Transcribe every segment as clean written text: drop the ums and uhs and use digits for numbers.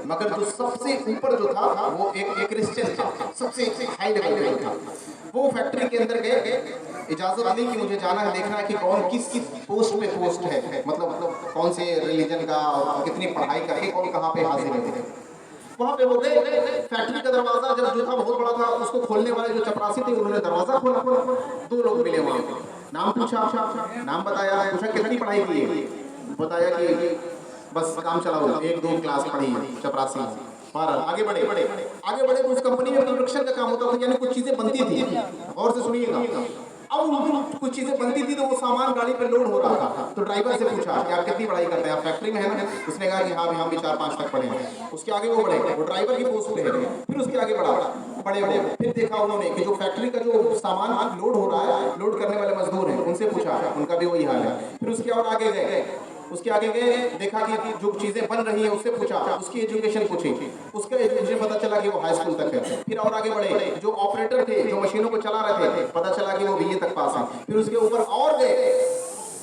मगर जो सबसे ऊपर जो था वो एक क्रिश्चियन था, सबसे हाई लेवल पे था। वो फैक्ट्री के अंदर गए, इजाजत ली कि मुझे जाना है, देखना है कि कौन किस किस पोस्ट पे पोस्ट है, मतलब कौन से रिलीजन का और कितनी पढ़ाई करके कौन कहाँ पे हाजिर है। वहाँ पे वो गए, फैक्ट्री का दरवाजा जब जो था बहुत बड़ा था, उसको खोलने वाले जो चपरासी थे उन्होंने दरवाजा खोला, दो लोग मिले वहाँ पे, नाम पूछा, नाम बताया, पूछा कितनी पढ़ाई की है, बताया कि बस काम चलाओ, एक दो क्लास पढ़ी चपरासी। आगे बढ़े तो उस कंपनी में प्रोडक्शन का काम होता था, यानी कुछ चीजें बनती थी, और से सुनिएगा। अब कुछ चीजें बनती थी तो वो सामान गाड़ी पे लोड हो रहा था, तो ड्राइवर से पूछा कि आप कितनी पढ़ाई करते हैं, आप फैक्ट्री में है ना? उसने कहा कि हाँ हम भी 4-5 तक पढ़े हैं। उसके आगे वो बढ़े, वो ड्राइवर की पोस्ट पे है, फिर उसके आगे बढ़े, फिर देखा उन्होंने कि जो फैक्ट्री का जो सामान लोड हो रहा है, लोड करने वाले मजदूर हैं, उनसे पूछा, उनका भी वही हाल है। फिर उसके और आगे गए, देखा कि जो चीजें बन रही है उससे पूछा, उसकी एजुकेशन पूछी, उसका एजुकेशन पता चला कि वो हाई स्कूल तक है। फिर और आगे बढ़े, जो ऑपरेटर थे जो मशीनों को चला रहे थे, पता चला कि वो बीए तक पास है। फिर उसके ऊपर और गए,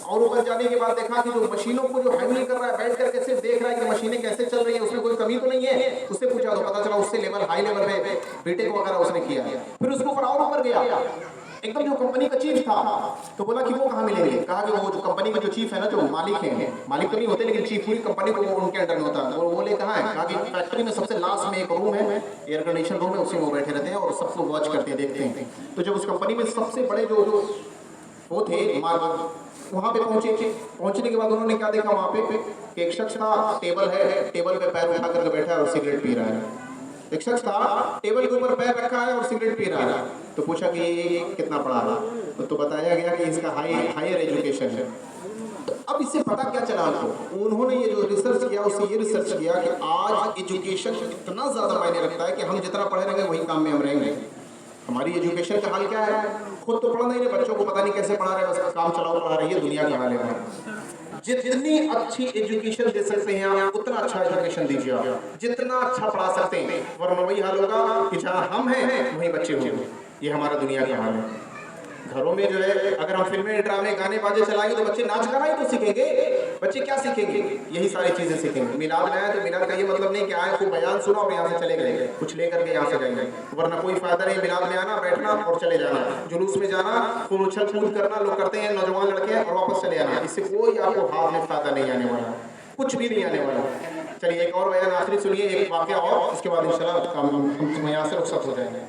और ऊपर जाने के बाद देखा कि जो मशीनों को जो हैंडल कर रहा है, बैठ करके सिर्फ देख रहा है कि मशीनें कैसे चल रही है, उसमें कोई कमी तो नहीं है, उससे पूछा तो पता चला उससे लेवल हाई लेवल पे बीटेक वगैरह उसने किया। फिर उसके ऊपर और ऊपर गया, एकदम जो कंपनी का चीफ था, तो बोला कि वो कहाँ मिलेंगे? कहा कि वो जो कंपनी का जो चीफ है ना, जो मालिक है, मालिक तो नहीं होते लेकिन चीफ पूरी कंपनी को उनके अंडर में होता है, वो बोले कहाँ है? कहा कि फैक्ट्री में सबसे लास्ट में एक रूम है, एयर कंडीशन रूम है, उसी में वो बैठे रहते हैं और सबको वॉच करते हैं, देखते हैं। तो जब उस कंपनी में सबसे बड़े जो वो थे वहाँ पे पहुंचने के बाद उन्होंने क्या देखा वहाँ पे एक शख्स था, टेबल है, टेबल पे पैर उठा करके बैठा है और सिगरेट पी रहा है। एक शख्स था, टेबल के ऊपर पैर रखा है और सिगरेट पी रहा है। तो पूछा कि ये कितना पढ़ा है? तो बताया गया कि इसका हायर एजुकेशन है। तो अब इससे पता क्या चला आपको? उन्होंने ये जो रिसर्च किया, उससे ये रिसर्च किया कि आज एजुकेशन इतना ज़्यादा मायने रखता है कि हम जितना पढ़े रहेंगे वही काम में हम रहेंगे। हमारी एजुकेशन का हाल क्या है? खुद तो पढ़ा नहीं, बच्चों को पता नहीं कैसे पढ़ा रहे, बस काम चलाओ पढ़ा रही है, दुनिया का हाल है। जितनी अच्छी एजुकेशन दे सकते हैं आप, उतना अच्छा एजुकेशन दीजिए आप, जितना अच्छा पढ़ा सकते हैं, वरना वही हाल होगा कि जहाँ हम हैं वहीं बच्चे होंगे। ये हमारा दुनिया का हाल है। घरों में जो है, अगर हम फिल्में, ड्रामे, गाने बाजे चलाएंगे तो बच्चे नाच गाना ही तो सीखेंगे। बच्चे क्या सीखेंगे? यही सारी चीजें सीखेंगे। मिलाद में आए तो मिलाद का ये मतलब नहीं कि आए खूब बयान सुना और यहाँ से चले गए, कुछ लेकर के यहाँ से जाएंगे, वरना कोई फायदा नहीं। मिलाद में आना, बैठना और चले जाना, जुलूस में जाना, खूब उछल कूद करना, लोग करते हैं नौजवान लड़के, और वापस चले आना। इससे कोई आपको हाथ में फायदा नहीं आने वाला, कुछ भी नहीं आने वाला। चलिए एक और बयान आखिरी सुनिए, एक वाकया और, उसके बाद इंशाल्लाह हम यहाँ से रुखसत हो जाएंगे।